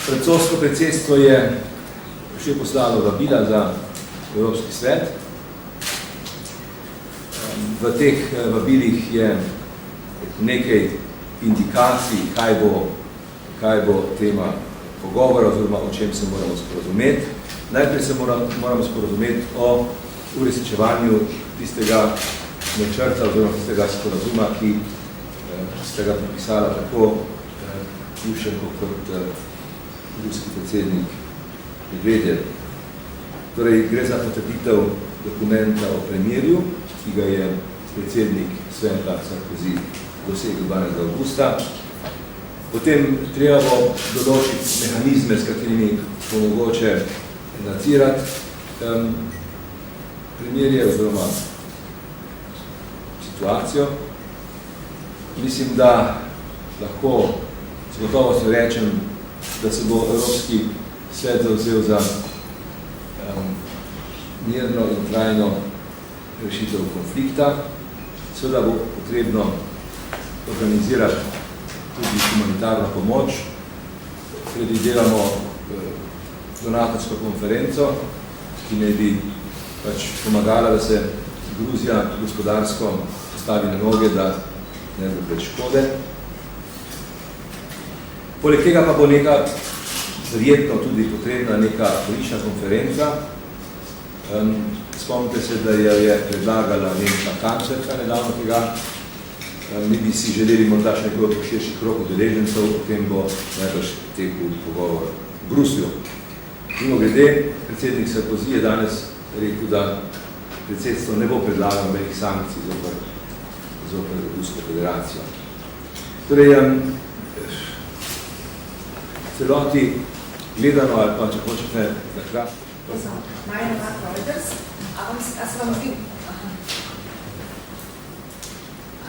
Francosko predsedstvo je še poslalo vabila za Evropski svet. V teh vabilih je nekaj indikacij, kaj bo tema pogovora, oziroma o čem se moramo sporazumeti. Najprej se moramo sporazumeti o uresničevanju tistega načrta, oziroma tistega sporazuma, ki ste ga podpisala tako Jušenko kot ruski predsednik Medvedev. Torej, gre za potrditev dokumenta o premirju, ki ga je predsednik sveta Sarkozy dosegel 12. augusta. Potem treba bo določiti mehanizme, s katerimi bo mogoče nadzirati premirje oziroma situacijo. Mislim, da lahko z gotovostjo rečem, da se bo Evropski svet zavzel za mirno in trajno rešitev konflikta. Seveda bo potrebno organizirati tudi humanitarno pomoč. Predvidevamo donatorsko konferenco, ki naj bi pač pomagala, da se Gruzija gospodarsko postavi na noge, da ne bo več škode. Poleg tega pa bo neka, verjetno tudi potrebna neka politična konferenca. Spomnite se, da je predlagala nemška kanclerka nedavno tega. Mi bi si želeli morda še nekoliko širši krog udeležencev, o tem bo najbrž tekel pogovor v Bruslju. Mimo glede, predsednik Sarkozy je danes rekel, da predsedstvo ne bo predlagalo velikih sankcij zoper Rusko federacijo. Torej, celoti gledano, ali pa če hočete na kratko. Marina Mark-Reuters, a se vam zdi?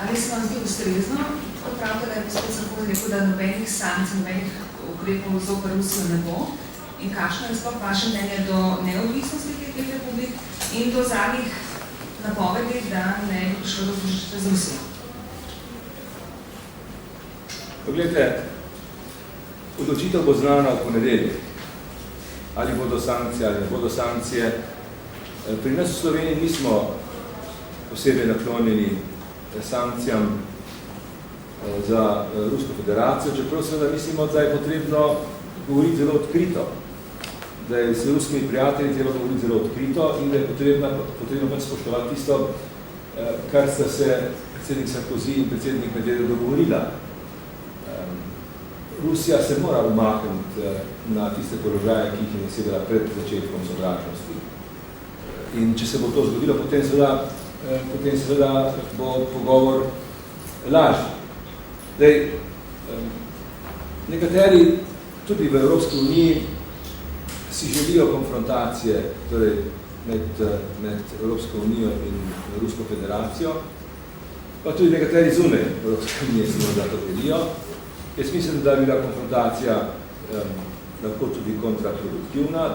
Ali se vam zdi ustrezno, kot pravite, da je gospod Sarkozy rekel, da nobenih sankcij, nobenih ukrepov zoper Rusijo ne bo? In kakšno je sploh vaše mnenje do neodvisnosti teh republik in do zadnjih napovedi, da ne bi prišlo do združitve z Rusijo? Poglejte, odločitev bo znana v ponedeljek. Ali bodo sankcije, ali ne bodo sankcije. Pri nas v Sloveniji nismo posebej naklonjeni sankcijam za Rusko federacijo, čeprav seveda mislimo, da je potrebno govoriti zelo odkrito, da je s ruskimi prijatelji treba govoriti zelo odkrito in da je potrebno pač spoštovati tisto, kar sta se predsednik Sarkozy in predsednik Medvedev dogovorila. Rusija se mora umakniti na tiste položaje, ki jih je nasedala pred začetkom sovražnosti. In če se bo to zgodilo, potem seveda bo pogovor lažji. Nekateri tudi v Evropski uniji si želijo konfrontacije, torej med Evropsko unijo in Rusko federacijo, pa tudi nekateri zunaj Evropske unije si morda to želijo. Jaz mislim, da bi bila konfrontacija lahko tudi kontraproduktivna,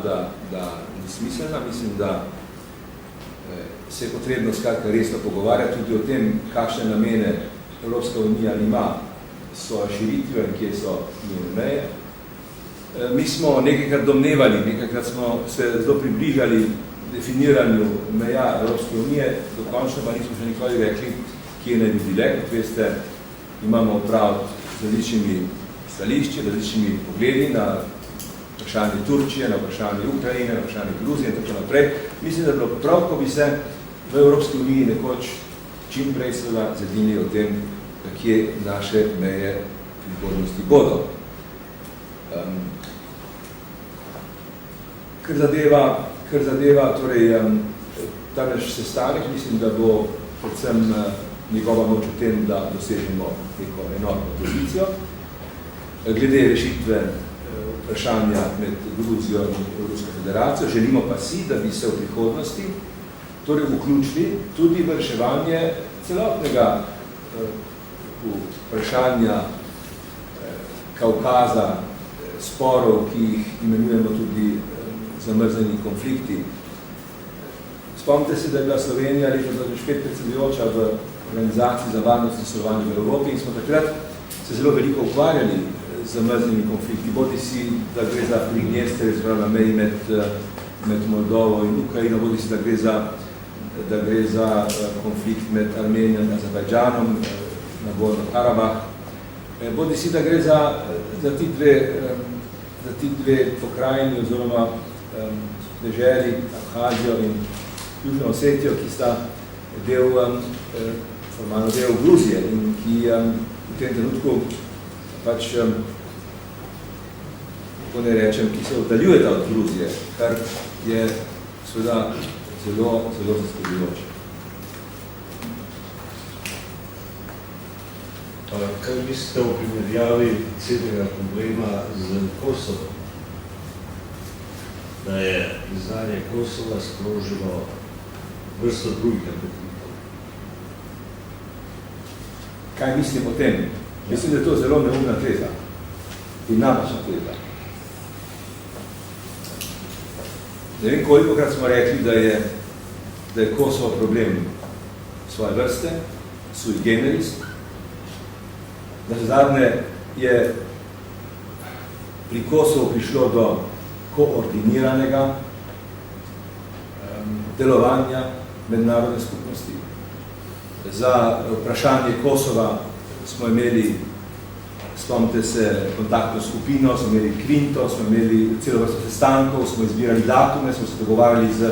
da nesmiselna. Mislim, da se je potrebno skratka resno pogovarjati tudi o tem, kakšne namene Evropska unija ima svojo širitvijo in kje so njene meje. Mi smo nekajkrat domnevali, nekajkrat smo se zelo približali definiranju meja Evropske unije, dokončno pa nismo še nikoli rekli, kje naj bi bile. Kot veste, imamo opraviti z različnimi stališči, različnimi pogledi na vprašanje Turčije, na vprašanje Ukrajine, na vprašanje Gruzije in tako naprej. Mislim, da bi bilo prav, ko bi se v Evropski uniji nekoč čim prej seveda zedinili o tem, kje naše meje prihodnosti bodo. Kar zadeva torej, ta naš sestanek, mislim, da bo predvsem njegova moč v tem, da dosežemo neko enotno pozicijo. Glede rešitve vprašanja med Gruzijo in Rusko federacijo, želimo pa si, da bi se v prihodnosti torej vključili tudi v reševanje celotnega vprašanja Kaukaza, sporov, ki jih imenujemo tudi zamrzani konflikti. Spomnite se, da je bila Slovenija leta 2005 predsedujoča v Organizaciji za varnost in sodelovanje v Evropi in smo takrat se zelo veliko ukvarjali zamrznjeni konflikti. Bodi si, da gre za Pridnjester, na meji med Moldovo in Ukrajino, bodi si, da gre za konflikt med Armenijo in Azerbajdžanom, Nagorno-Karabah. Bodi si, da gre za ti dve pokrajini oziroma deželi, Abhazijo in Južno Osetijo, ki sta formalno del Gruzije in ki v tem trenutku pač, kako ne rečem, ki se oddaljujeta od Gruzije, kar je seveda zelo zaskrbljujoče. Kaj mislite o primerjavi celega problema z Kosovom? Da je priznanje Kosova sprožilo vrsto drugih konfliktov? Kaj mislim o tem? Mislim, da je to zelo neumna teza in napačna teza. Ne vem, kolikokrat smo rekli, da je Kosovo problem svoje vrste, sui generis, da zadnje je pri Kosovu prišlo do koordiniranega delovanja mednarodne skupnosti. Za vprašanje Kosova smo imeli, spomnite se, kontaktno skupino, smo imeli Kvinto, smo imeli celo vrsto sestankov, smo izbirali datume, smo se dogovarjali z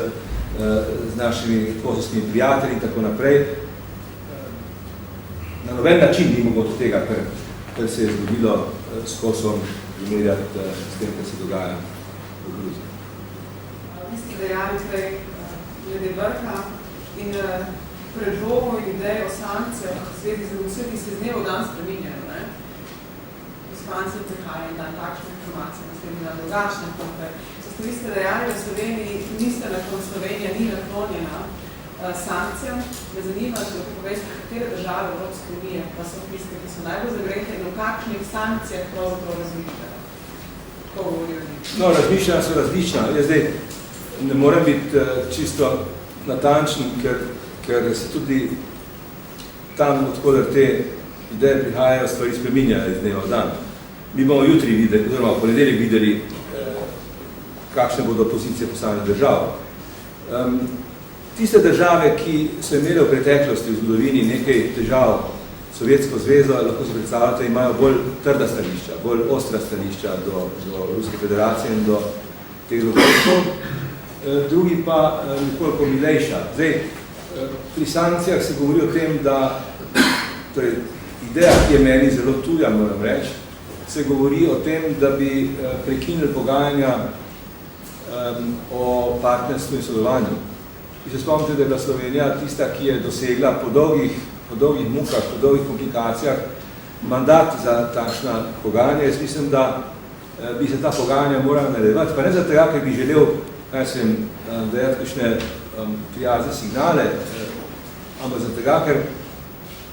našimi kosovskimi prijatelji in tako naprej. Na noben način ni mogoče tega, kar se je zgodilo s Kosovom, primerjati s tem, kar se dogaja v Gruziji. Vi ste dejali prej glede vrha in predlogov in idej o sankcijah v zvezi z Rusijo, ki se z dnevo dan spreminjajo. Poslanci prihajajo na takšne informacije, naslednji na drugačne kontre. Vi ste dejali, v Sloveniji niste Slovenija ni naklonjena sankcijam. Me zanima, če lahko poveste, katere države Evropske unije pa so tiste, ki so najbolj zagrete in v kakšnih sankcijah pravzaprav razmišljajo. Kako govorijo njih? No, razmišljanja so različna. Jaz zdaj ne morem biti čisto natančen, ker se tudi tam, odkoder te ideje prihajajo, stvari spreminjajo iz dneva v dan. Mi bomo jutri videli, oziroma v ponedeljek videli, kakšne bodo pozicije posameznih držav. Tiste države, ki so imele v preteklosti v zgodovini nekaj težav s Sovjetsko zvezo, lahko si predstavljate, imajo bolj trda stališča, bolj ostra stališča do Ruske federacije in do teh dogodkov. Drugi pa nekoliko milejša. Zdaj, pri sankcijah se govori o tem, da torej, ideja, ki je meni zelo tuja, moram reči, se govori o tem, da bi prekinili pogajanja o partnerstvu in sodelovanju. Vi se spomnite, da je bila Slovenija tista, ki je dosegla po dolgih mukah, po dolgih komplikacijah mandat za takšna pogajanja. Jaz mislim, da bi se ta pogajanja morala nadaljevati, pa ne zato, ker bi želel, dajati kakšne prijazne signale, ampak zato, ker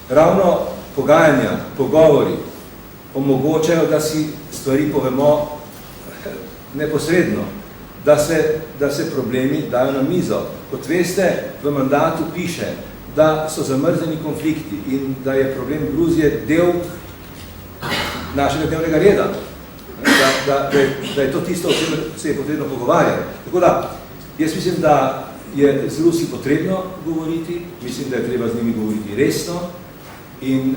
ravno pogajanja, pogovori omogočajo, da si stvari povemo neposredno, da se problemi dajo na mizo. Kot veste, v mandatu piše, da so zamrznjeni konflikti in da je problem Gruzije del našega dnevnega reda. Da je to tisto, o čemer se je potrebno pogovarjati. Tako da, jaz mislim, da je z Rusi potrebno govoriti, mislim, da je treba z njimi govoriti resno in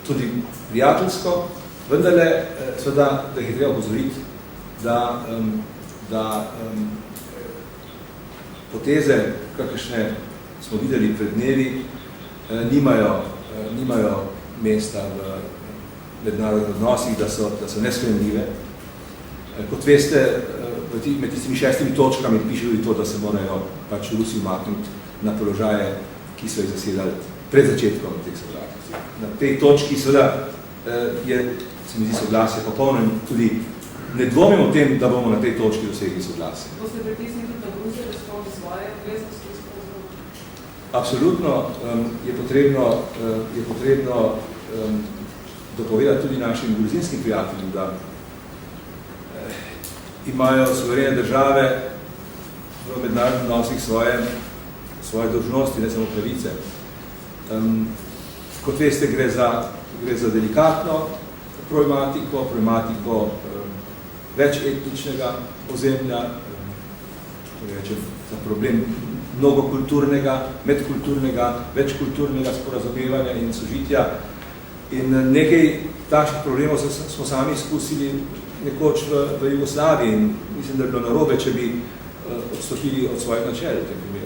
tudi prijateljsko, vendarle, seveda, da jih je treba opozoriti, da poteze, kakršne smo videli pred dnevi, nimajo mesta v mednarodnih odnosih, da so nesprejemljive. Kot veste, med tistimi 6 točkami piše tudi to, da se morajo pač Rusi umakniti na položaje, ki so jih zasedali pred začetkom teh soglasij. Na tej točki seveda se mi zdi soglasje popolno in tudi ne dvomim o tem, da bomo na tej točki dosegli soglasje. Boste pritisnili tudi na Gruzijo, da spomni svoje obveznosti? Absolutno je potrebno dopovedati tudi našim gruzinskim prijateljem, da imajo suverene države v mednarodnih odnosih svoje dolžnosti, ne samo pravice. Kot veste, gre za delikatno problematiko večetničnega ozemlja, za problem mnogokulturnega, medkulturnega, večkulturnega sporazumevanja in sožitja. In nekaj takšnih problemov smo sami izkusili nekoč v Jugoslaviji in mislim, da je bilo narobe, če bi odstopili od svojih načel v tem primeru.